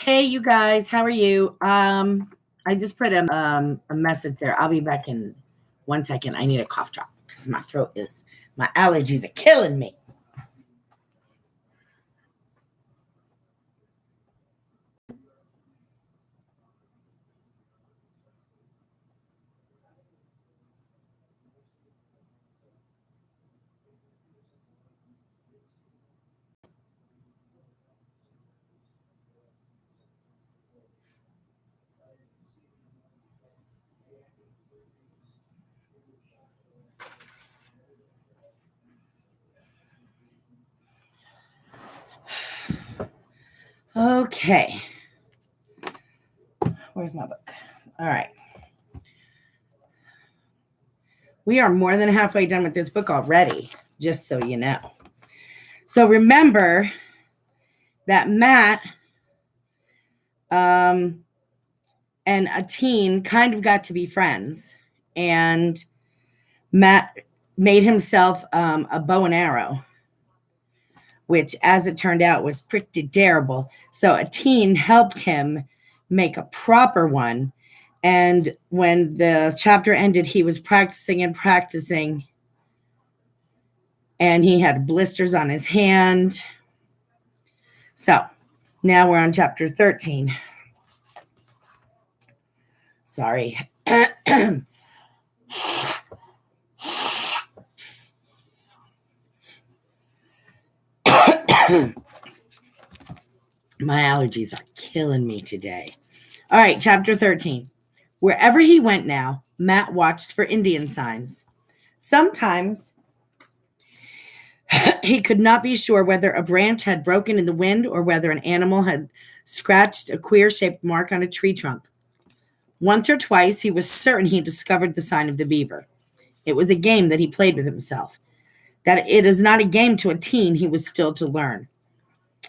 Hey, you guys, how are you? I just put a message there. I'll be back in 1 second. I need a cough drop because my allergies are killing me. Okay. Where's my book? All right. We are more than halfway done with this book already, just so you know. So remember that Matt and a teen kind of got to be friends, and Matt made himself a bow and arrow, which, as it turned out, was pretty terrible. So a teen helped him make a proper one. And when the chapter ended, he was practicing and practicing, and he had blisters on his hand. So now we're on chapter 13. Sorry. My allergies are killing me today. All right, chapter 13. Wherever he went now, Matt watched for Indian signs. Sometimes he could not be sure whether a branch had broken in the wind or whether an animal had scratched a queer shaped mark on a tree trunk. Once or twice, he was certain he discovered the sign of the beaver. It was a game that he played with himself. That it is not a game to a teen, he was still to learn.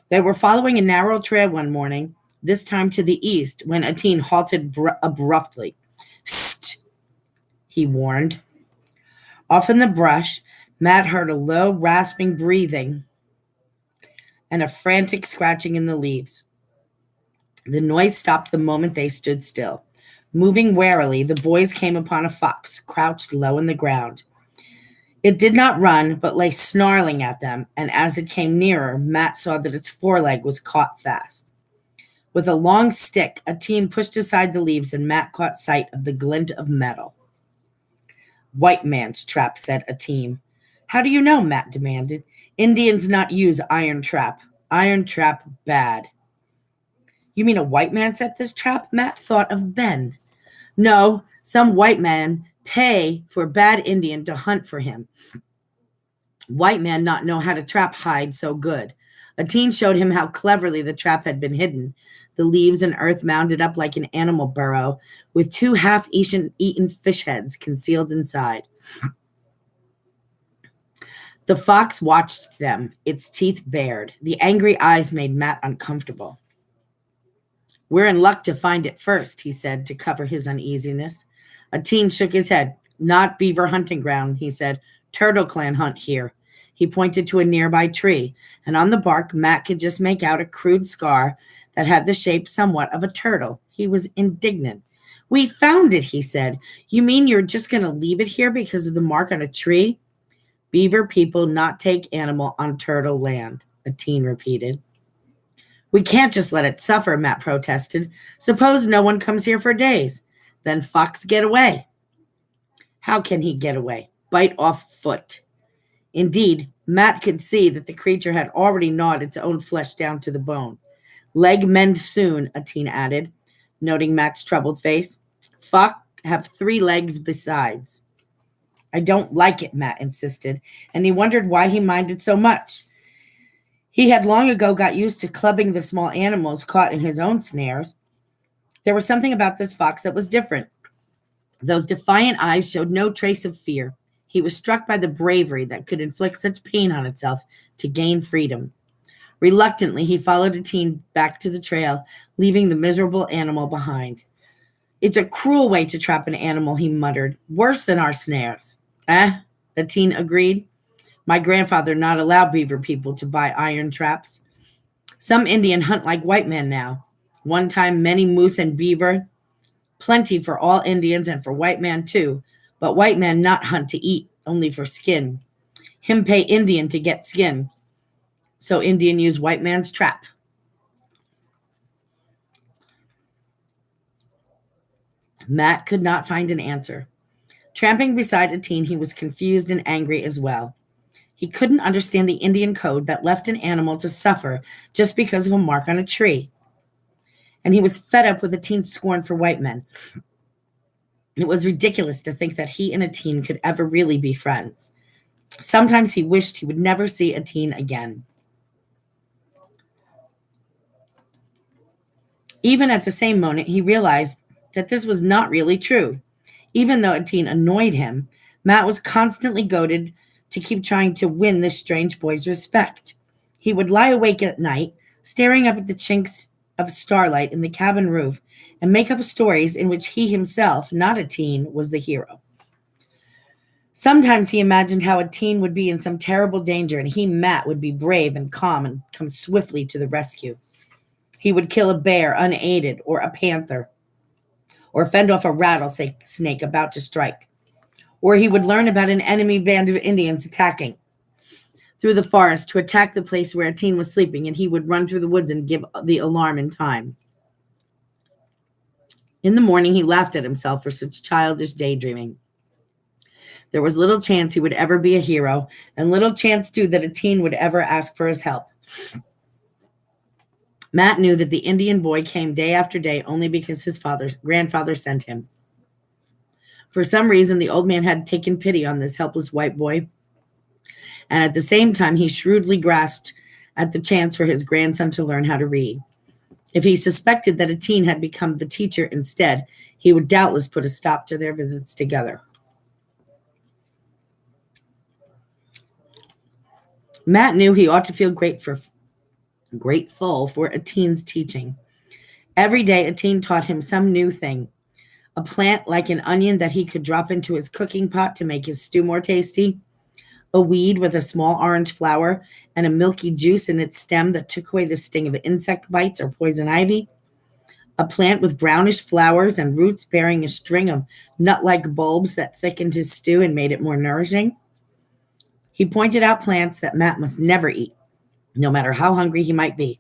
They were following a narrow trail one morning, this time to the east, when a teen halted abruptly. Psst, he warned. Off in the brush, Matt heard a low, rasping breathing and a frantic scratching in the leaves. The noise stopped the moment they stood still. Moving warily, the boys came upon a fox crouched low in the ground. It did not run, but lay snarling at them, and as it came nearer, Matt saw that its foreleg was caught fast. With a long stick, a team pushed aside the leaves, and Matt caught sight of the glint of metal. White man's trap, said a team. How do you know? Matt demanded. Indians not use iron trap. Iron trap bad. You mean a white man set this trap? Matt thought of Ben. No, some white man pay for bad Indian to hunt for him. White man not know how to trap hide so good. A teen showed him how cleverly the trap had been hidden, the leaves and earth mounded up like an animal burrow, with two half-eaten fish heads concealed inside. The fox watched them, its teeth bared. The angry eyes made Matt uncomfortable. We're in luck to find it first, he said to cover his uneasiness. A teen shook his head. Not beaver hunting ground, he said. Turtle clan hunt here. He pointed to a nearby tree, and on the bark, Matt could just make out a crude scar that had the shape somewhat of a turtle. He was indignant. We found it, he said. You mean you're just going to leave it here because of the mark on a tree? Beaver people not take animal on turtle land, a teen repeated. We can't just let it suffer, Matt protested. Suppose no one comes here for days. Then fox get away. How can he get away? Bite off foot. Indeed, Matt could see that the creature had already gnawed its own flesh down to the bone. Leg mend soon, a teen added, noting Matt's troubled face. Fox have 3 legs besides. I don't like it, Matt insisted, and he wondered why he minded so much. He had long ago got used to clubbing the small animals caught in his own snares. There was something about this fox that was different. Those defiant eyes showed no trace of fear. He was struck by the bravery that could inflict such pain on itself to gain freedom. Reluctantly, he followed a teen back to the trail, leaving the miserable animal behind. It's a cruel way to trap an animal, he muttered. Worse than our snares. The teen agreed. My grandfather not allowed beaver people to buy iron traps. Some Indian hunt like white men now. One time, many moose and beaver, plenty for all Indians and for white man too, but white man not hunt to eat, only for skin. Him pay Indian to get skin, so Indian use white man's trap. Matt could not find an answer. Tramping beside a teen, he was confused and angry as well. He couldn't understand the Indian code that left an animal to suffer just because of a mark on a tree. And he was fed up with a teen's scorn for white men. It was ridiculous to think that he and a teen could ever really be friends. Sometimes he wished he would never see a teen again. Even at the same moment, he realized that this was not really true. Even though a teen annoyed him, Matt was constantly goaded to keep trying to win this strange boy's respect. He would lie awake at night, staring up at the chinks of starlight in the cabin roof, and make up stories in which he himself, not a teen, was the hero. Sometimes he imagined how a teen would be in some terrible danger, and he, Matt, would be brave and calm and come swiftly to the rescue. He would kill a bear unaided, or a panther, or fend off a rattlesnake about to strike. Or he would learn about an enemy band of Indians attacking through the forest to attack the place where a teen was sleeping, and he would run through the woods and give the alarm in time. In the morning, he laughed at himself for such childish daydreaming. There was little chance he would ever be a hero, and little chance, too, that a teen would ever ask for his help. Matt knew that the Indian boy came day after day only because his grandfather sent him. For some reason, the old man had taken pity on this helpless white boy, and at the same time, he shrewdly grasped at the chance for his grandson to learn how to read. If he suspected that a teen had become the teacher instead, he would doubtless put a stop to their visits together. Matt knew he ought to feel grateful for a teen's teaching. Every day, a teen taught him some new thing. A plant like an onion that he could drop into his cooking pot to make his stew more tasty. A weed with a small orange flower and a milky juice in its stem that took away the sting of insect bites or poison ivy. A plant with brownish flowers and roots bearing a string of nut-like bulbs that thickened his stew and made it more nourishing. He pointed out plants that Matt must never eat, no matter how hungry he might be.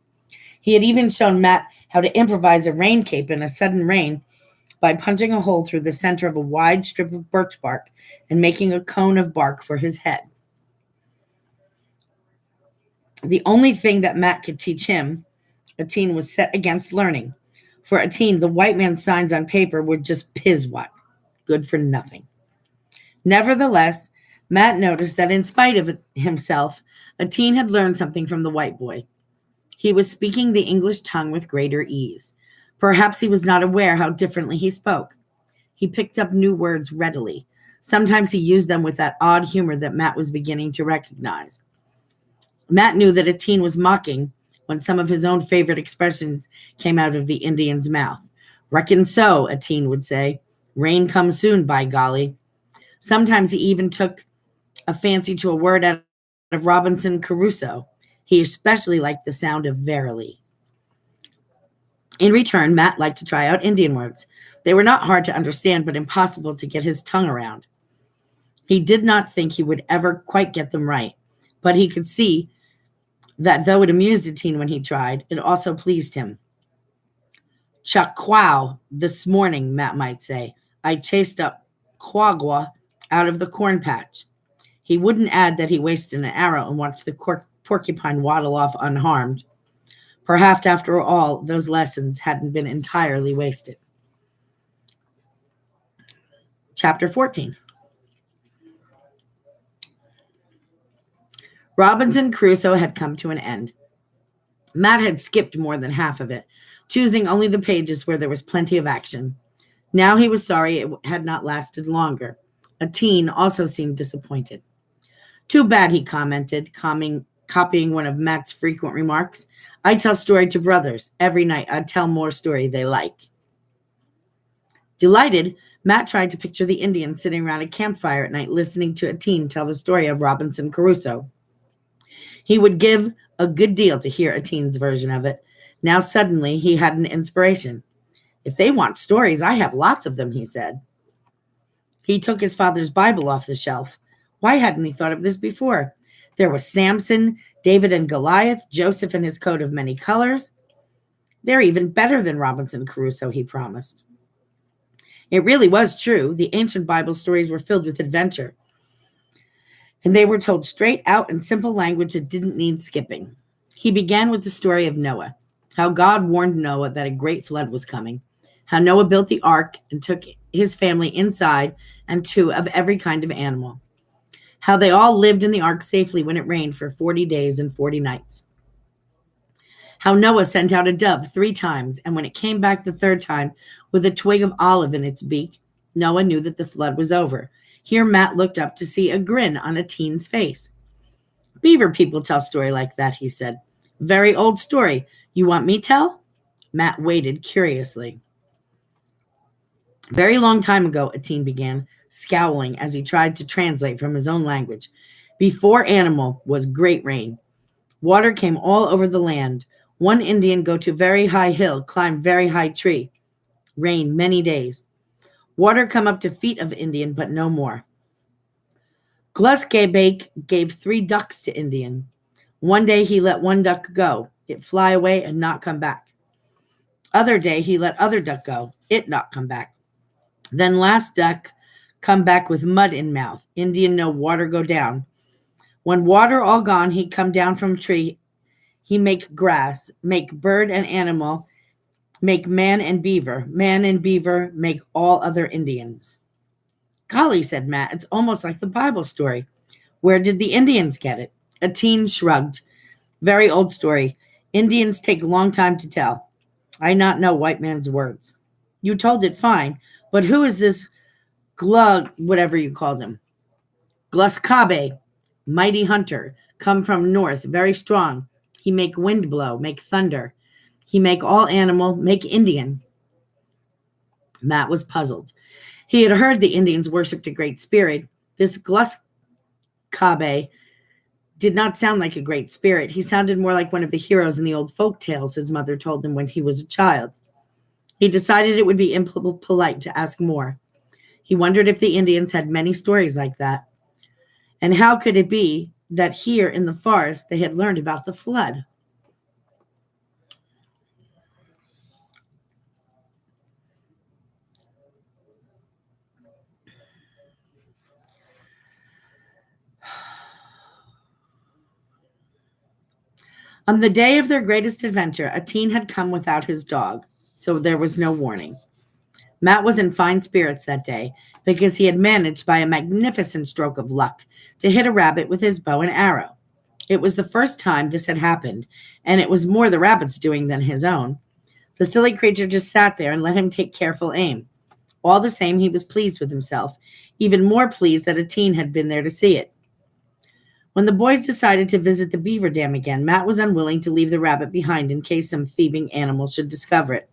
He had even shown Matt how to improvise a rain cape in a sudden rain by punching a hole through the center of a wide strip of birch bark and making a cone of bark for his head. The only thing that Matt could teach him, a teen, was set against learning. For a teen, the white man's signs on paper were just piswat, good for nothing. Nevertheless, Matt noticed that in spite of himself, a teen had learned something from the white boy. He was speaking the English tongue with greater ease. Perhaps he was not aware how differently he spoke. He picked up new words readily. Sometimes he used them with that odd humor that Matt was beginning to recognize. Matt knew that a teen was mocking when some of his own favorite expressions came out of the Indian's mouth. "Reckon so," a teen would say. "Rain comes soon, by golly." Sometimes he even took a fancy to a word out of Robinson Crusoe. He especially liked the sound of verily. In return, Matt liked to try out Indian words. They were not hard to understand, but impossible to get his tongue around. He did not think he would ever quite get them right, but he could see that though it amused a teen when he tried, it also pleased him. "Chaquow, this morning," Matt might say, "I chased a quagga out of the corn patch." He wouldn't add that he wasted an arrow and watched the porcupine waddle off unharmed. Perhaps, after all, those lessons hadn't been entirely wasted. Chapter 14. Robinson Crusoe had come to an end. Matt had skipped more than half of it, choosing only the pages where there was plenty of action. Now he was sorry it had not lasted longer. A teen also seemed disappointed. "Too bad," he commented, copying one of Matt's frequent remarks. "I tell story to brothers. Every night I tell more story they like." Delighted, Matt tried to picture the Indians sitting around a campfire at night listening to a teen tell the story of Robinson Crusoe. He would give a good deal to hear a teen's version of it. Now suddenly he had an inspiration. If they want stories, I have lots of them, he said. He took his father's Bible off the shelf. Why hadn't he thought of this before? There was Samson, David and Goliath, Joseph and his coat of many colors. They're even better than Robinson Crusoe, he promised. It really was true. The ancient Bible stories were filled with adventure, and they were told straight out in simple language that didn't need skipping. He began with the story of Noah, how God warned Noah that a great flood was coming, how Noah built the ark and took his family inside and two of every kind of animal, how they all lived in the ark safely when it rained for 40 days and 40 nights, how Noah sent out a dove 3 times, and when it came back the third time with a twig of olive in its beak, Noah knew that the flood was over. Here Matt looked up to see a grin on a teen's face. Beaver people tell story like that, he said. Very old story. You want me tell? Matt waited curiously. Very long time ago, a teen began, scowling as he tried to translate from his own language. Before animal was great rain. Water came all over the land. One Indian go to very high hill, climb very high tree. Rain many days. Water come up to feet of Indian, but no more. Glusgebake gave 3 ducks to Indian. One day he let one duck go, it fly away and not come back. Other day he let other duck go, it not come back. Then last duck come back with mud in mouth. Indian no water go down. When water all gone, he come down from tree. He make grass, make bird and animal, make man and beaver make all other Indians. Golly, said Matt, it's almost like the Bible story. Where did the Indians get it? A teen shrugged. Very old story. Indians take a long time to tell. I not know white man's words. You told it fine, but who is this glug, whatever you called him? Gluskabe, mighty hunter, come from north, very strong. He make wind blow, make thunder. He make all animal, make Indian. Matt was puzzled. He had heard the Indians worshipped a great spirit. This Gluskabe did not sound like a great spirit. He sounded more like one of the heroes in the old folk tales his mother told him when he was a child. He decided it would be impolite to ask more. He wondered if the Indians had many stories like that. And how could it be that here in the forest they had learned about the flood? On the day of their greatest adventure, a teen had come without his dog, so there was no warning. Matt was in fine spirits that day because he had managed by a magnificent stroke of luck to hit a rabbit with his bow and arrow. It was the first time this had happened, and it was more the rabbit's doing than his own. The silly creature just sat there and let him take careful aim. All the same, he was pleased with himself, even more pleased that a teen had been there to see it. When the boys decided to visit the beaver dam again, Matt was unwilling to leave the rabbit behind in case some thieving animal should discover it.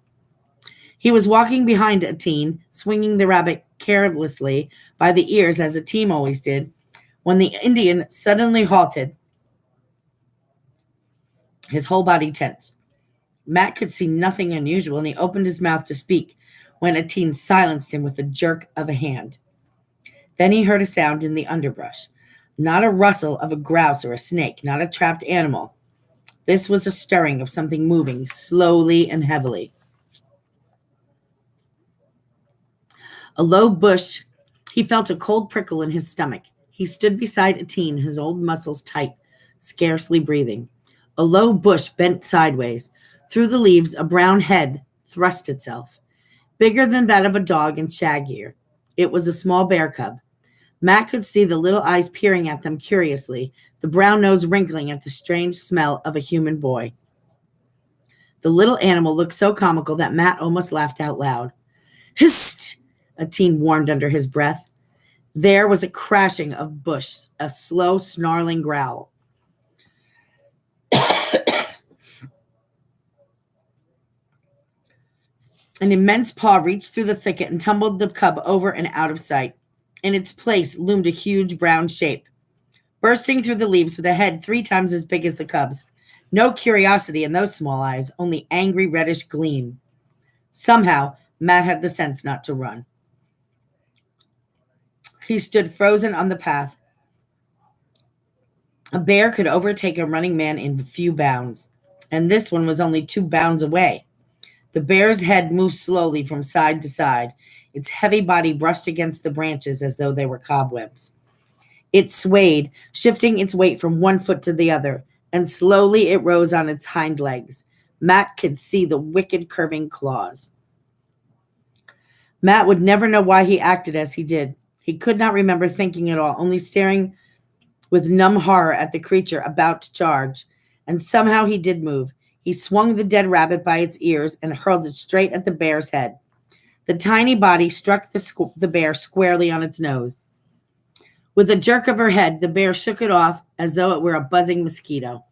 He was walking behind a teen, swinging the rabbit carelessly by the ears as a teen always did, when the Indian suddenly halted, his whole body tense. Matt could see nothing unusual, and he opened his mouth to speak when a teen silenced him with a jerk of a hand. Then he heard a sound in the underbrush. Not a rustle of a grouse or a snake, not a trapped animal. This was a stirring of something moving slowly and heavily. A low bush, he felt a cold prickle in his stomach. He stood beside a teen, his old muscles tight, scarcely breathing. A low bush bent sideways. Through the leaves, a brown head thrust itself, bigger than that of a dog and shaggier. It was a small bear cub. Matt could see the little eyes peering at them curiously, the brown nose wrinkling at the strange smell of a human boy. The little animal looked so comical that Matt almost laughed out loud. Hist! A teen warned under his breath. There was a crashing of bush, a slow, snarling growl. An immense paw reached through the thicket and tumbled the cub over and out of sight. In its place loomed a huge brown shape, bursting through the leaves with a head 3 times as big as the cub's. No curiosity in those small eyes, only angry reddish gleam. Somehow, Matt had the sense not to run. He stood frozen on the path. A bear could overtake a running man in a few bounds, and this one was only 2 bounds away. The bear's head moved slowly from side to side. Its heavy body brushed against the branches as though they were cobwebs. It swayed, shifting its weight from one foot to the other, and slowly it rose on its hind legs. Matt could see the wicked curving claws. Matt would never know why he acted as he did. He could not remember thinking at all, only staring with numb horror at the creature about to charge. And somehow he did move. He swung the dead rabbit by its ears and hurled it straight at the bear's head. The tiny body struck the bear squarely on its nose. With a jerk of her head, the bear shook it off as though it were a buzzing mosquito.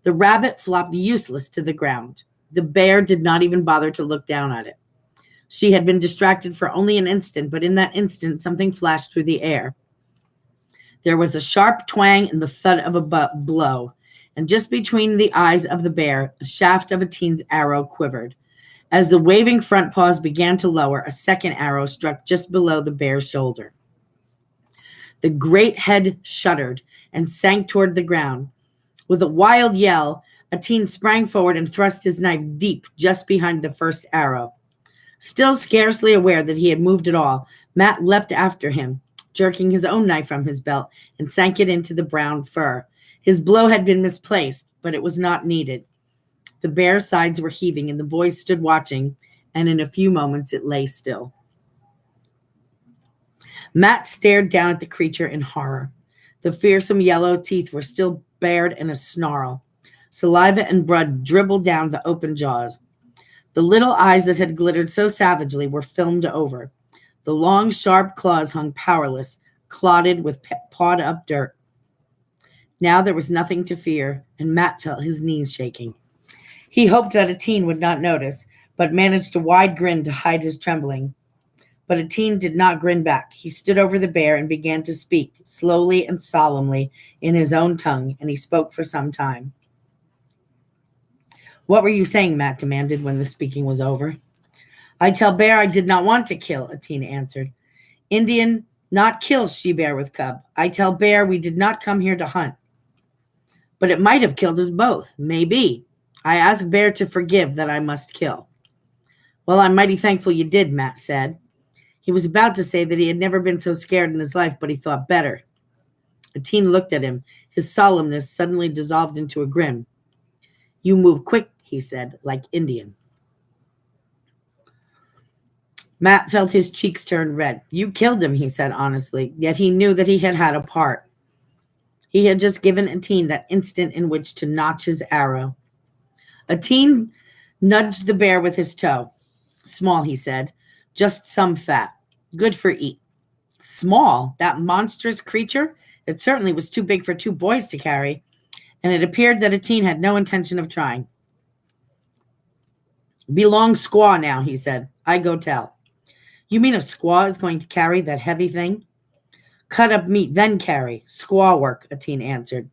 The rabbit flopped useless to the ground. The bear did not even bother to look down at it. She had been distracted for only an instant, but in that instant something flashed through the air. There was a sharp twang and the thud of a blow, and just between the eyes of the bear, the shaft of a teen's arrow quivered. As the waving front paws began to lower, a second arrow struck just below the bear's shoulder. The great head shuddered and sank toward the ground. With a wild yell, a teen sprang forward and thrust his knife deep just behind the first arrow. Still scarcely aware that he had moved at all, Matt leapt after him, jerking his own knife from his belt, and sank it into the brown fur. His blow had been misplaced, but it was not needed. The bear's sides were heaving, and the boys stood watching, and in a few moments it lay still. Matt stared down at the creature in horror. The fearsome yellow teeth were still bared in a snarl. Saliva and blood dribbled down the open jaws. The little eyes that had glittered so savagely were filmed over. The long, sharp claws hung powerless, clotted with pawed-up dirt. Now there was nothing to fear, and Matt felt his knees shaking. He hoped that a teen would not notice, but managed a wide grin to hide his trembling. But a teen did not grin back. He stood over the bear and began to speak, slowly and solemnly, in his own tongue, and he spoke for some time. "What were you saying?" Matt demanded when the speaking was over. "I tell bear I did not want to kill," a teen answered. "Indian, not kill she-bear with cub. I tell bear we did not come here to hunt. But it might have killed us both. Maybe. I ask bear to forgive that I must kill." "Well, I'm mighty thankful you did," Matt said. He was about to say that he had never been so scared in his life, but he thought better. A teen looked at him. His solemnness suddenly dissolved into a grin. "You move quick," he said, "like Indian." Matt felt his cheeks turn red. "You killed him," he said honestly, yet he knew that he had had a part. He had just given a teen that instant in which to notch his arrow. A teen nudged the bear with his toe. "Small," he said, "just some fat. Good for eat." Small? That monstrous creature? It certainly was too big for 2 boys to carry, and it appeared that a teen had no intention of trying. "Belong squaw now," he said. "I go tell." "You mean a squaw is going to carry that heavy thing?" "Cut up meat, then carry. Squaw work," a teen answered.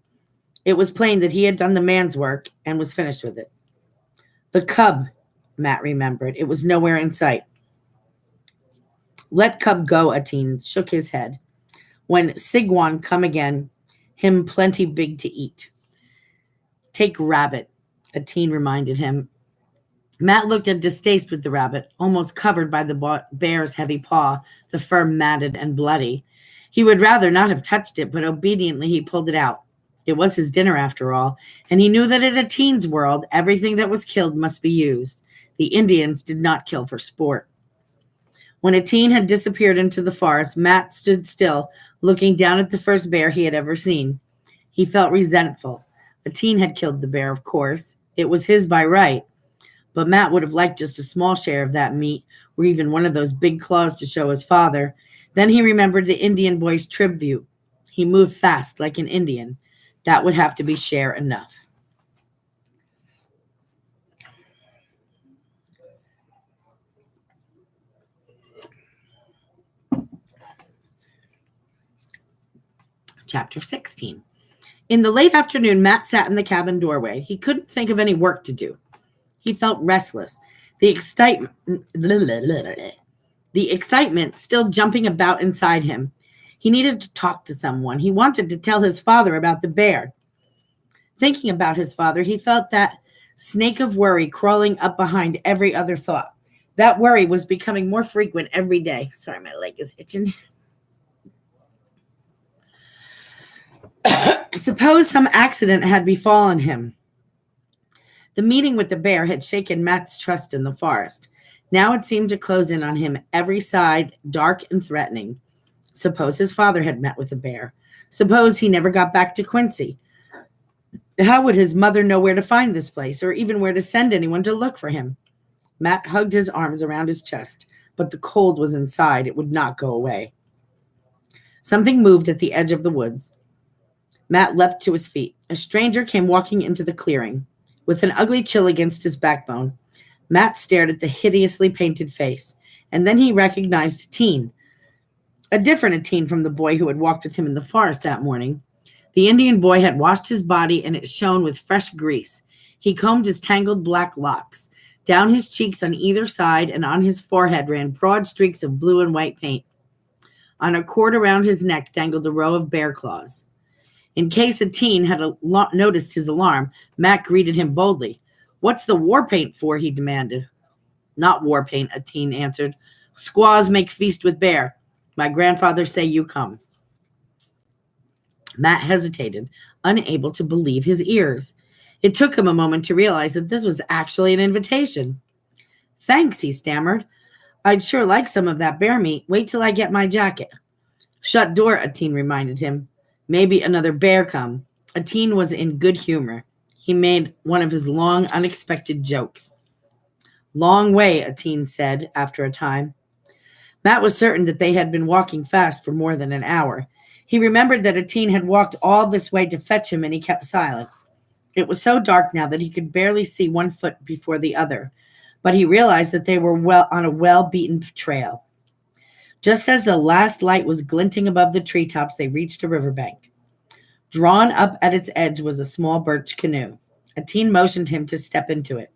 It was plain that he had done the man's work and was finished with it. The cub, Matt remembered. It was nowhere in sight. "Let cub go," a teen shook his head. "When Sigwan come again, him plenty big to eat." "Take rabbit," a teen reminded him. Matt looked at distaste with the rabbit, almost covered by the bear's heavy paw, the fur matted and bloody. He would rather not have touched it, but obediently he pulled it out. It was his dinner after all, and he knew that in a teen's world, everything that was killed must be used. The Indians did not kill for sport. When a teen had disappeared into the forest, Matt stood still, looking down at the first bear he had ever seen. He felt resentful. A teen had killed the bear, of course. It was his by right. But Matt would have liked just a small share of that meat, or even one of those big claws to show his father. Then he remembered the Indian boy's tribute. He moved fast, like an Indian. That would have to be share enough. Chapter 16. In the late afternoon, Matt sat in the cabin doorway. He couldn't think of any work to do. He felt restless. The excitement, the excitement still jumping about inside him. He needed to talk to someone. He wanted to tell his father about the bear. Thinking about his father, he felt that snake of worry crawling up behind every other thought. That worry was becoming more frequent every day. Sorry, my leg is itching. Suppose some accident had befallen him. The meeting with the bear had shaken Matt's trust in the forest. Now it seemed to close in on him every side, dark and threatening. Suppose his father had met with the bear. Suppose he never got back to Quincy. How would his mother know where to find this place, or even where to send anyone to look for him? Matt hugged his arms around his chest, but the cold was inside. It would not go away. Something moved at the edge of the woods. Matt leapt to his feet. A stranger came walking into the clearing. With an ugly chill against his backbone, Matt stared at the hideously painted face, and then he recognized Teen, a different Teen from the boy who had walked with him in the forest that morning. The Indian boy had washed his body, and it shone with fresh grease. He combed his tangled black locks. Down his cheeks on either side and on his forehead ran broad streaks of blue and white paint. On a cord around his neck dangled a row of bear claws. In case a Teen had noticed his alarm, Matt greeted him boldly. "What's the war paint for?" he demanded. "Not war paint," a Teen answered. "Squaws make feast with bear. My grandfather say you come." Matt hesitated, unable to believe his ears. It took him a moment to realize that this was actually an invitation. "Thanks," he stammered. "I'd sure like some of that bear meat. Wait till I get my jacket." "Shut door," a Teen reminded him. "Maybe another bear come." A Teen was in good humor. He made one of his long, unexpected jokes. "Long way," a Teen said after a time. Matt was certain that they had been walking fast for more than an hour. He remembered that a Teen had walked all this way to fetch him, and he kept silent. It was so dark now that he could barely see one foot before the other, but he realized that they were on a well-beaten trail. Just as the last light was glinting above the treetops, they reached a riverbank. Drawn up at its edge was a small birch canoe. A Teen motioned him to step into it.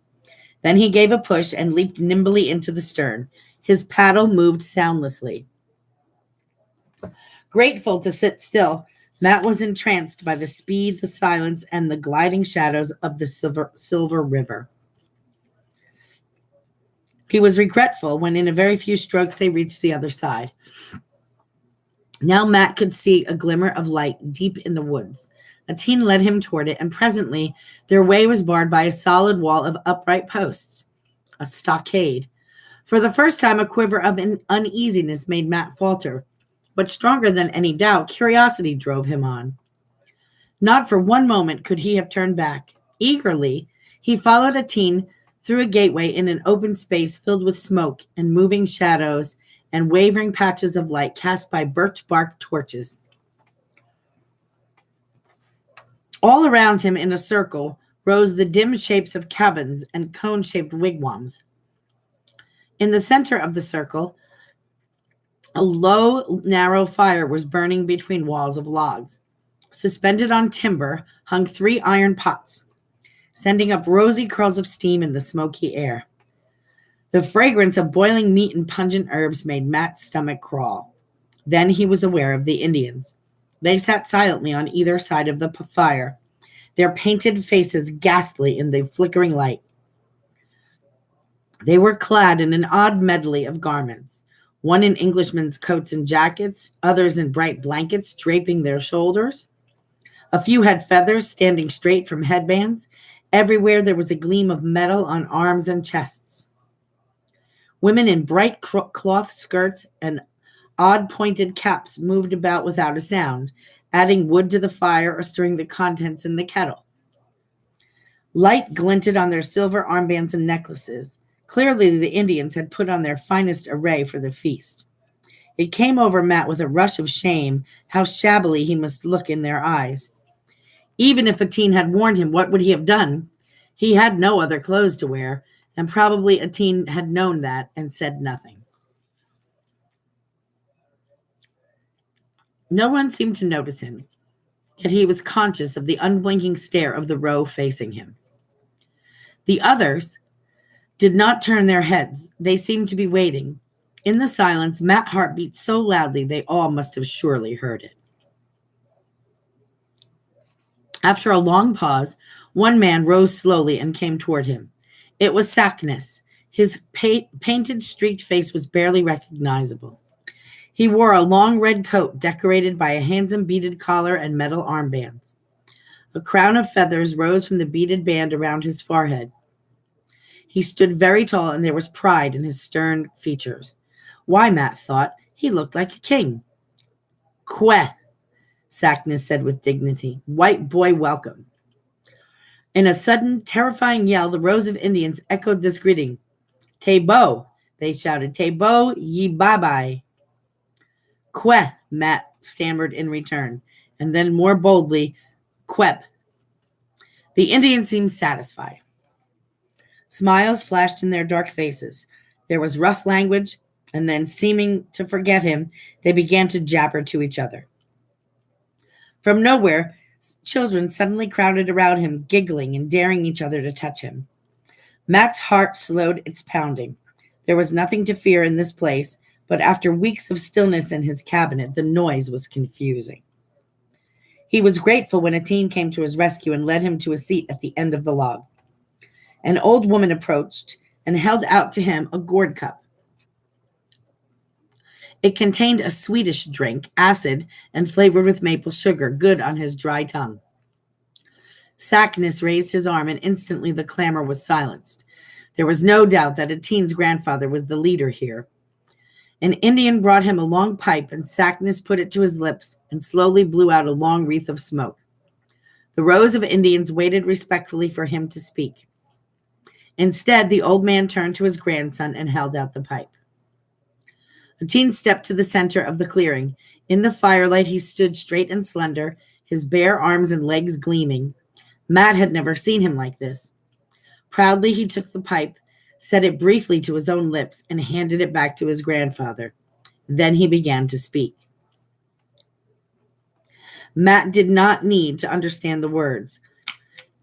Then he gave a push and leaped nimbly into the stern. His paddle moved soundlessly. Grateful to sit still, Matt was entranced by the speed, the silence, and the gliding shadows of the silver river. He was regretful when in a very few strokes they reached the other side. Now Matt could see a glimmer of light deep in the woods. A Teen led him toward it, and presently their way was barred by a solid wall of upright posts, a stockade. For the first time, a quiver of uneasiness made Matt falter, but stronger than any doubt, curiosity drove him on. Not for one moment could he have turned back. Eagerly, he followed a Teen through a gateway in an open space filled with smoke and moving shadows and wavering patches of light cast by birch bark torches. All around him in a circle rose the dim shapes of cabins and cone-shaped wigwams. In the center of the circle, a low, narrow fire was burning between walls of logs. Suspended on timber hung 3 iron pots, sending up rosy curls of steam in the smoky air. The fragrance of boiling meat and pungent herbs made Matt's stomach crawl. Then he was aware of the Indians. They sat silently on either side of the fire, their painted faces ghastly in the flickering light. They were clad in an odd medley of garments, one in Englishmen's coats and jackets, others in bright blankets draping their shoulders. A few had feathers standing straight from headbands. Everywhere there was a gleam of metal on arms and chests. Women in bright cloth skirts and odd pointed caps moved about without a sound, adding wood to the fire or stirring the contents in the kettle. Light glinted on their silver armbands and necklaces. Clearly, the Indians had put on their finest array for the feast. It came over Matt with a rush of shame how shabbily he must look in their eyes. Even if a Teen had warned him, what would he have done? He had no other clothes to wear, and probably a Teen had known that and said nothing. No one seemed to notice him. yet he was conscious of the unblinking stare of the row facing him. The others did not turn their heads. They seemed to be waiting. In the silence, Matt's heart beat so loudly they all must have surely heard it. After a long pause, one man rose slowly and came toward him. It was Sackness. His painted, streaked face was barely recognizable. He wore a long red coat decorated by a handsome beaded collar and metal armbands. A crown of feathers rose from the beaded band around his forehead. He stood very tall, and there was pride in his stern features. Why, Matt thought, he looked like a king. "Queh," Sackness said with dignity. "White boy, welcome." In a sudden, terrifying yell, the rows of Indians echoed this greeting. "Tebo," they shouted. "Tebo ye bye-bye." "Queh," Matt stammered in return, and then more boldly, "Quep." The Indians seemed satisfied. Smiles flashed in their dark faces. There was rough language, and then, seeming to forget him, they began to jabber to each other. From nowhere, children suddenly crowded around him, giggling and daring each other to touch him. Matt's heart slowed its pounding. There was nothing to fear in this place, but after weeks of stillness in his cabinet, the noise was confusing. He was grateful when a teen came to his rescue and led him to a seat at the end of the log. An old woman approached and held out to him a gourd cup. It contained a Swedish drink, acid and flavored with maple sugar, good on his dry tongue. Sackness raised his arm, and instantly the clamor was silenced. There was no doubt that a teen's grandfather was the leader here. An Indian brought him a long pipe, and Sackness put it to his lips and slowly blew out a long wreath of smoke. The rows of Indians waited respectfully for him to speak. Instead, the old man turned to his grandson and held out the pipe. The teen stepped to the center of the clearing. In the firelight, he stood straight and slender, his bare arms and legs gleaming. Matt had never seen him like this. Proudly, he took the pipe, set it briefly to his own lips, and handed it back to his grandfather. Then he began to speak. Matt did not need to understand the words.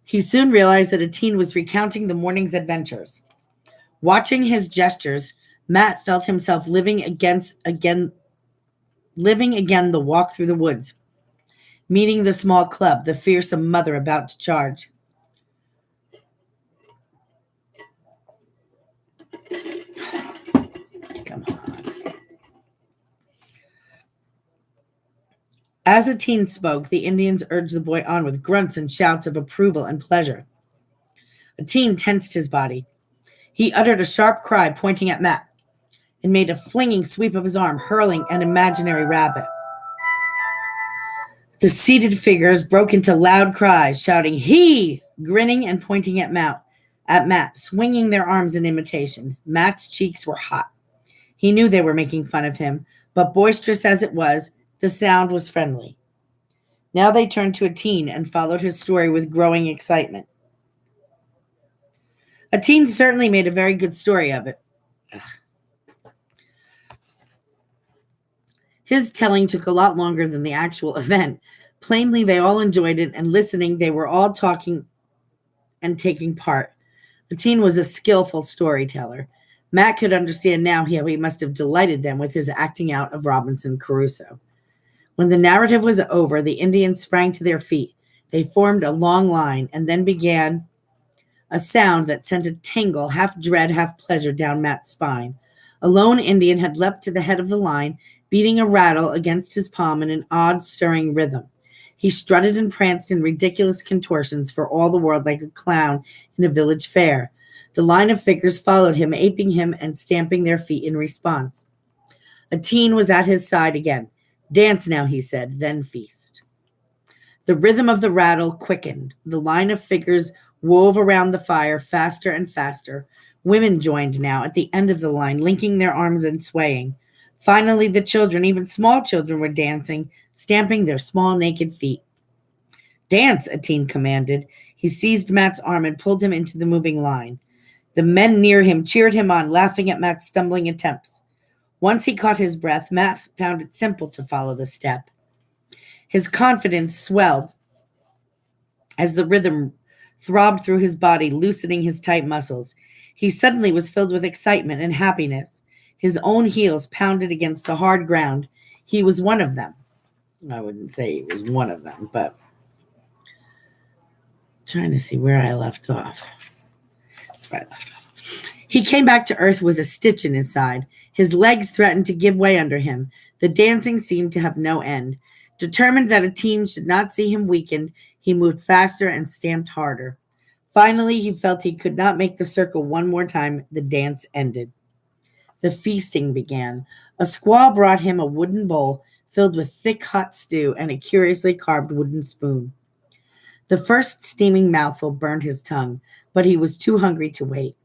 He soon realized that a teen was recounting the morning's adventures. Watching his gestures, Matt felt himself living again the walk through the woods, meeting the small club, the fearsome mother about to charge. Come on. As a teen spoke, the Indians urged the boy on with grunts and shouts of approval and pleasure. A teen tensed his body. He uttered a sharp cry, pointing at Matt, and made a flinging sweep of his arm, hurling an imaginary rabbit. The seated figures broke into loud cries, shouting, "He!" grinning and pointing at Matt, swinging their arms in imitation. Matt's cheeks were hot. He knew they were making fun of him, but boisterous as it was, the sound was friendly. Now they turned to a teen and followed his story with growing excitement. A teen certainly made a very good story of it. His telling took a lot longer than the actual event. Plainly, they all enjoyed it, and listening, they were all talking and taking part. The teen was a skillful storyteller. Matt could understand now how he must have delighted them with his acting out of Robinson Crusoe. When the narrative was over, the Indians sprang to their feet. They formed a long line, and then began a sound that sent a tingle, half dread, half pleasure, down Matt's spine. A lone Indian had leapt to the head of the line, beating a rattle against his palm in an odd, stirring rhythm. He strutted and pranced in ridiculous contortions, for all the world like a clown in a village fair. The line of figures followed him, aping him and stamping their feet in response. A teen was at his side again. "Dance now," he said, "then feast." The rhythm of the rattle quickened. The line of figures wove around the fire faster and faster. Women joined now at the end of the line, linking their arms and swaying. Finally, the children, even small children, were dancing, stamping their small naked feet. "Dance," a teen commanded. He seized Matt's arm and pulled him into the moving line. The men near him cheered him on, laughing at Matt's stumbling attempts. Once he caught his breath, Matt found it simple to follow the step. His confidence swelled as the rhythm throbbed through his body, loosening his tight muscles. He suddenly was filled with excitement and happiness. His own heels pounded against the hard ground. He was one of them. I wouldn't say he was one of them, but trying to see where I left off. That's where I left off. He came back to earth with a stitch in his side. His legs threatened to give way under him. The dancing seemed to have no end. Determined that a team should not see him weakened, he moved faster and stamped harder. Finally, he felt he could not make the circle one more time. The dance ended. The feasting began. A squaw brought him a wooden bowl filled with thick hot stew and a curiously carved wooden spoon. The first steaming mouthful burned his tongue, but he was too hungry to wait.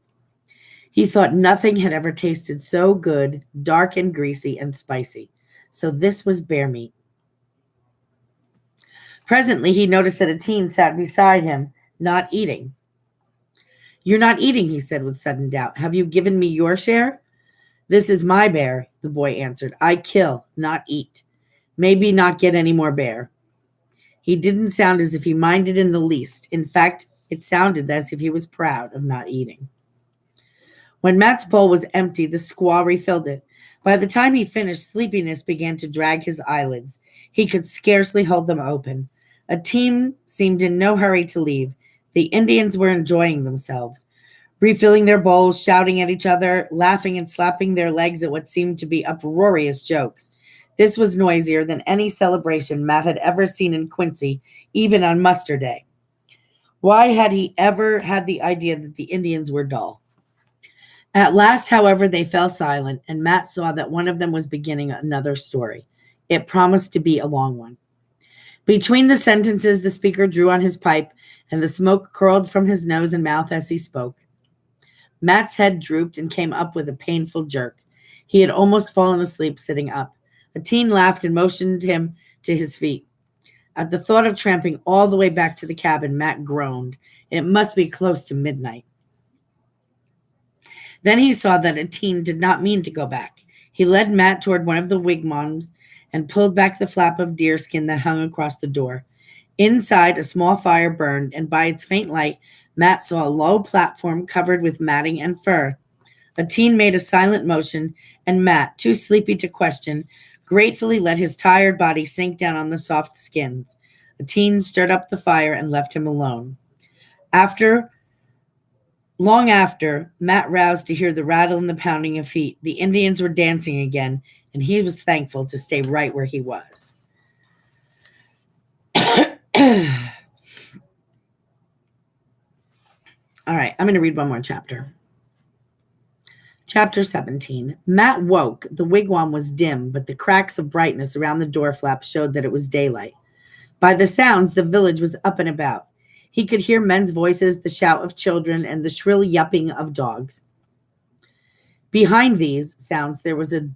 He thought nothing had ever tasted so good, dark and greasy and spicy. So this was bear meat. Presently, he noticed that a teen sat beside him, not eating. "You're not eating," he said with sudden doubt. "Have you given me your share?" "This is my bear," the boy answered. "I kill, not eat. Maybe not get any more bear." He didn't sound as if he minded in the least. In fact, it sounded as if he was proud of not eating. When Matt's bowl was empty, the squaw refilled it. By the time he finished, sleepiness began to drag his eyelids. He could scarcely hold them open. A team seemed in no hurry to leave. The Indians were enjoying themselves, refilling their bowls, shouting at each other, laughing and slapping their legs at what seemed to be uproarious jokes. This was noisier than any celebration Matt had ever seen in Quincy, even on muster day. Why had he ever had the idea that the Indians were dull? At last, however, they fell silent, and Matt saw that one of them was beginning another story. It promised to be a long one. Between the sentences, the speaker drew on his pipe, and the smoke curled from his nose and mouth as he spoke. Matt's head drooped and came up with a painful jerk. He had almost fallen asleep sitting up. A teen laughed and motioned him to his feet. At the thought of tramping all the way back to the cabin, Matt groaned. It must be close to midnight. Then he saw that a teen did not mean to go back. He led Matt toward one of the wigwams and pulled back the flap of deerskin that hung across the door. Inside, a small fire burned, and by its faint light, Matt saw a low platform covered with matting and fur. A teen made a silent motion, and Matt, too sleepy to question, gratefully let his tired body sink down on the soft skins. A teen stirred up the fire and left him alone. Long after, Matt roused to hear the rattle and the pounding of feet. The Indians were dancing again, and he was thankful to stay right where he was. All right, I'm going to read one more chapter. Chapter 17. Matt woke. The wigwam was dim, but the cracks of brightness around the door flap showed that it was daylight. By the sounds, the village was up and about. He could hear men's voices, the shout of children, and the shrill yelping of dogs. Behind these sounds, there was a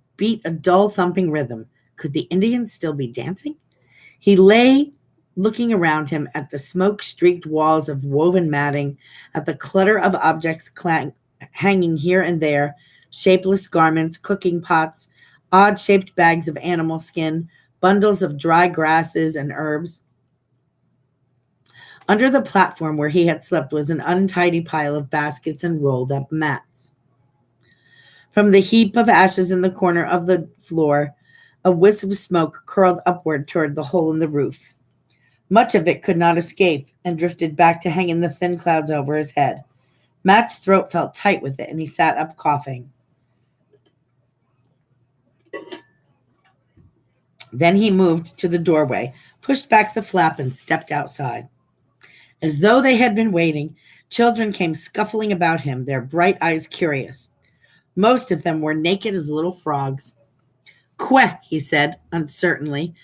dull thumping rhythm. Could the Indians still be dancing? He lay looking around him at the smoke-streaked walls of woven matting, at the clutter of objects hanging here and there, shapeless garments, cooking pots, odd-shaped bags of animal skin, bundles of dry grasses and herbs. Under the platform where he had slept was an untidy pile of baskets and rolled-up mats. From the heap of ashes in the corner of the floor, a wisp of smoke curled upward toward the hole in the roof. Much of it could not escape and drifted back to hang in the thin clouds over his head. Matt's throat felt tight with it, and he sat up coughing. Then he moved to the doorway, pushed back the flap, and stepped outside. As though they had been waiting, children came scuffling about him, their bright eyes curious. Most of them were naked as little frogs. "Queh," he said, uncertainly,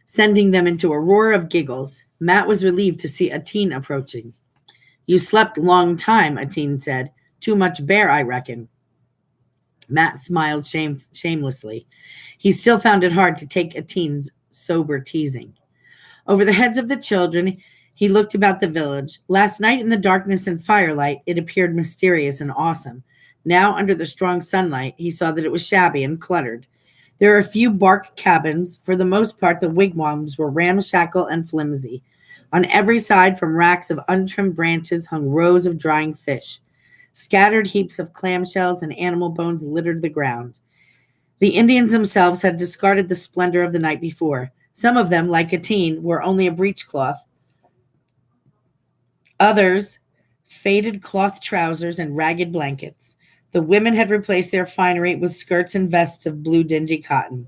sending them into a roar of giggles. Matt was relieved to see a teen approaching. "You slept a long time," a teen said. "Too much bear, I reckon." Matt smiled shamelessly. He still found it hard to take a teen's sober teasing. Over the heads of the children, he looked about the village. Last night in the darkness and firelight, it appeared mysterious and awesome. Now, under the strong sunlight, he saw that it was shabby and cluttered. There were a few bark cabins. For the most part, the wigwams were ramshackle and flimsy. On every side, from racks of untrimmed branches, hung rows of drying fish. Scattered heaps of clamshells and animal bones littered the ground. The Indians themselves had discarded the splendor of the night before. Some of them, like Atene, wore only a breechcloth. Others, faded cloth trousers and ragged blankets. The women had replaced their finery with skirts and vests of blue dingy cotton.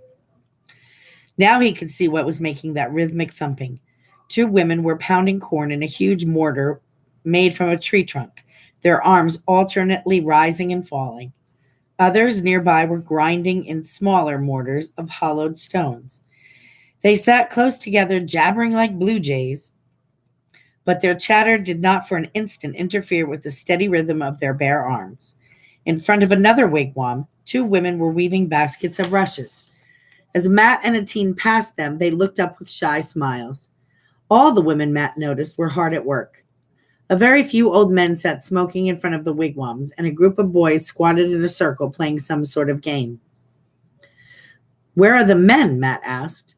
Now he could see what was making that rhythmic thumping. Two women were pounding corn in a huge mortar made from a tree trunk, their arms alternately rising and falling. Others nearby were grinding in smaller mortars of hollowed stones. They sat close together, jabbering like blue jays, but their chatter did not for an instant interfere with the steady rhythm of their bare arms. In front of another wigwam, two women were weaving baskets of rushes. As Matt and Atene passed them, they looked up with shy smiles. All the women, Matt noticed, were hard at work. A very few old men sat smoking in front of the wigwams, and a group of boys squatted in a circle playing some sort of game. "Where are the men?" Matt asked.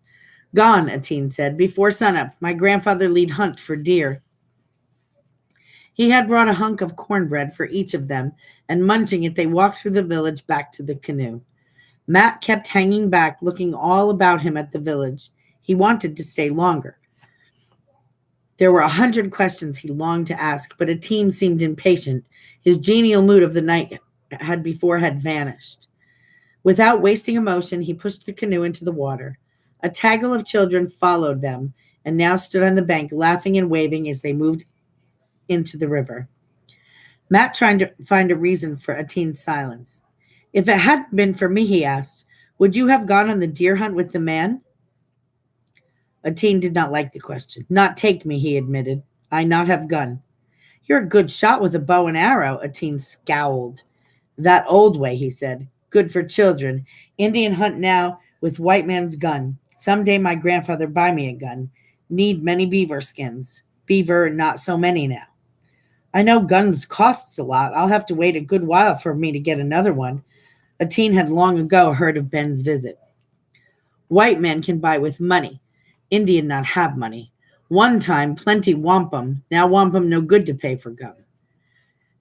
"Gone," Atene said. "Before sunup, my grandfather lead hunt for deer." He had brought a hunk of cornbread for each of them, and munching it, they walked through the village back to the canoe. Matt kept hanging back, looking all about him at the village. He wanted to stay longer. There were 100 questions he longed to ask, but Atene seemed impatient. His genial mood of the night had vanished. Without wasting a motion, he pushed the canoe into the water. A taggle of children followed them and now stood on the bank, laughing and waving as they moved into the river. Matt tried to find a reason for Atene's silence. "If it hadn't been for me," he asked, "would you have gone on the deer hunt with the man?" Atene did not like the question. "Not take me," he admitted. "I not have gun." "You're a good shot with a bow and arrow," Atene scowled. "That old way," he said. "Good for children. Indian hunt now with white man's gun. Some day my grandfather buy me a gun. Need many beaver skins. Beaver, not so many now." "I know guns costs a lot. I'll have to wait a good while for me to get another one." Atene had long ago heard of Ben's visit. "White man can buy with money. Indian not have money. One time plenty wampum. Now wampum no good to pay for gun."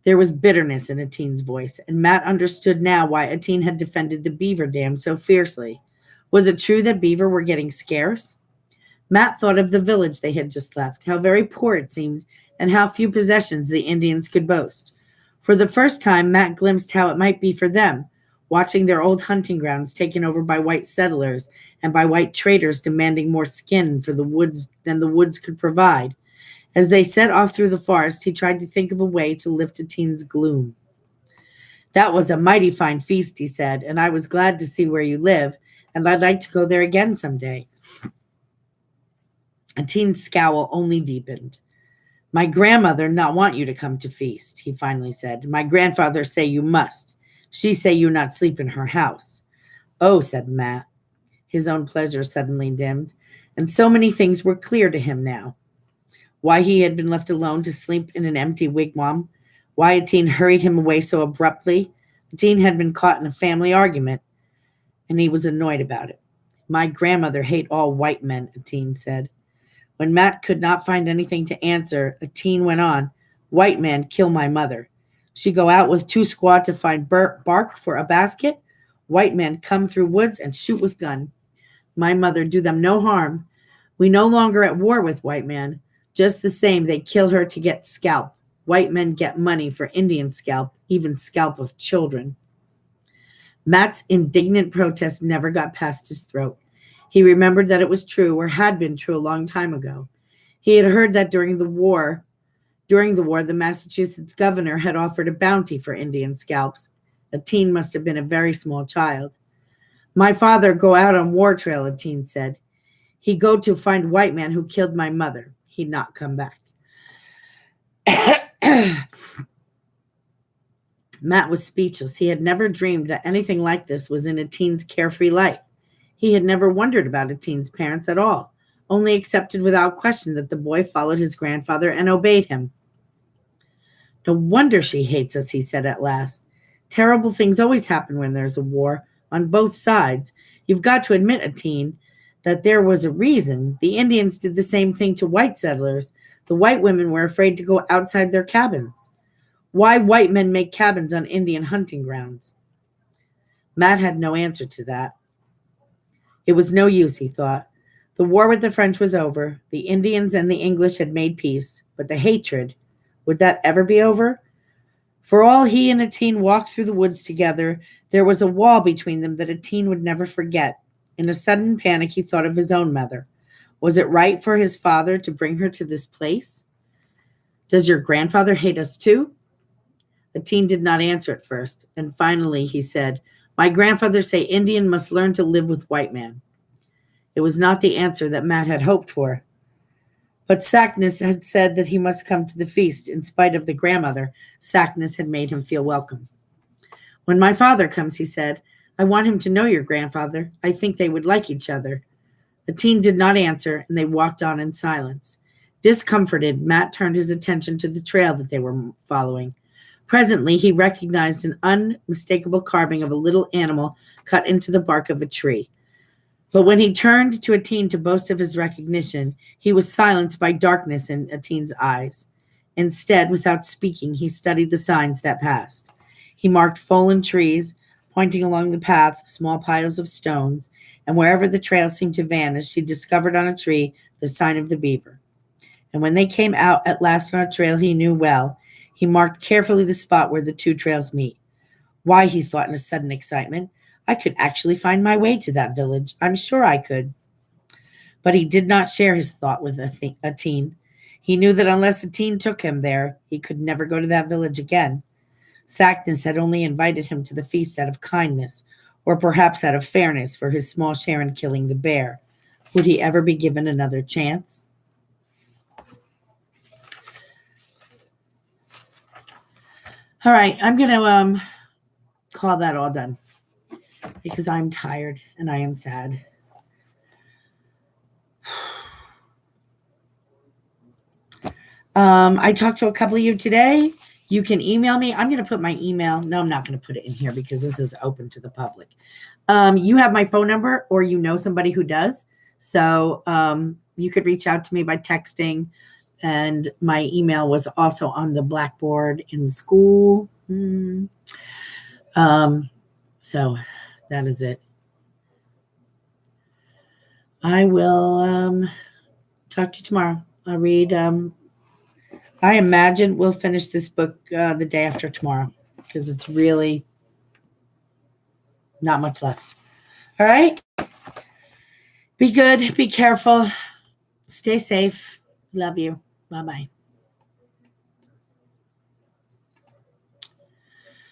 There was bitterness in Atene's voice, and Matt understood now why Atene had defended the beaver dam so fiercely. Was it true that beaver were getting scarce? Matt thought of the village they had just left, how very poor it seemed, and how few possessions the Indians could boast. For the first time, Matt glimpsed how it might be for them, watching their old hunting grounds taken over by white settlers and by white traders demanding more skin for the woods than the woods could provide. As they set off through the forest, he tried to think of a way to lift Atene's gloom. "That was a mighty fine feast," he said, "and I was glad to see where you live, and I'd like to go there again someday." Atene's scowl only deepened. "My grandmother not want you to come to feast," he finally said. "My grandfather say you must. She say you not sleep in her house." "Oh," said Matt. His own pleasure suddenly dimmed, and so many things were clear to him now. Why he had been left alone to sleep in an empty wigwam, why Atene hurried him away so abruptly. Atene had been caught in a family argument, and he was annoyed about it. "My grandmother hate all white men," Atene said. When Matt could not find anything to answer, Atene went on, "White man kill my mother. She go out with two squaw to find bark for a basket. White man come through woods and shoot with gun. My mother do them no harm. We no longer at war with white man. Just the same, they kill her to get scalp. White men get money for Indian scalp, even scalp of children." Matt's indignant protest never got past his throat. He remembered that it was true, or had been true a long time ago. He had heard that during the war, the Massachusetts governor had offered a bounty for Indian scalps. Atene must have been a very small child. "My father go out on war trail," Atene said. "He go to find white man who killed my mother. He not come back." Matt was speechless. He had never dreamed that anything like this was in Atene's carefree life. He had never wondered about Atene's parents at all, only accepted without question that the boy followed his grandfather and obeyed him. "No wonder she hates us," he said at last. "Terrible things always happen when there's a war. on both sides. You've got to admit, Ateen, that there was a reason. The Indians did the same thing to white settlers. The white women were afraid to go outside their cabins. Why white men make cabins on Indian hunting grounds? Matt had no answer to that. It was no use, he thought. The war with the French was over. The Indians and the English had made peace. But the hatred, would that ever be over? For all he and Ateen walked through the woods together, there was a wall between them that Ateen would never forget. In a sudden panic, he thought of his own mother. Was it right for his father to bring her to this place? Does your grandfather hate us too? Ateen did not answer at first, and finally he said, My grandfather say Indian must learn to live with white man. It was not the answer that Matt had hoped for. But Sackness had said that he must come to the feast. In spite of the grandmother, Sackness had made him feel welcome. When my father comes, he said, I want him to know your grandfather. I think they would like each other. Ateen did not answer, and they walked on in silence. Discomforted, Matt turned his attention to the trail that they were following. Presently, he recognized an unmistakable carving of a little animal cut into the bark of a tree. But when he turned to Ateen to boast of his recognition, he was silenced by darkness in Ateen's eyes. Instead, without speaking, he studied the signs that passed. He marked fallen trees, pointing along the path small piles of stones, and wherever the trail seemed to vanish, he discovered on a tree the sign of the beaver. And when they came out at last on a trail he knew well, he marked carefully the spot where the two trails meet. Why, he thought in a sudden excitement, I could actually find my way to that village. I'm sure I could. But he did not share his thought with Ateen. He knew that unless Ateen took him there, he could never go to that village again. Sackness had only invited him to the feast out of kindness, or perhaps out of fairness for his small share in killing the bear. Would he ever be given another chance? All right, I'm going to call that all done because I'm tired and I am sad. I talked to a couple of you today. You can email me. I'm going to put my email. No, I'm not going to put it in here because this is open to the public. You have my phone number or you know somebody who does. So you could reach out to me by texting. And my email was also on the blackboard in the school. So that is it. I will talk to you tomorrow. I'll read. I imagine we'll finish this book the day after tomorrow because it's really not much left. All right. Be good. Be careful. Stay safe. Love you. Bye-bye.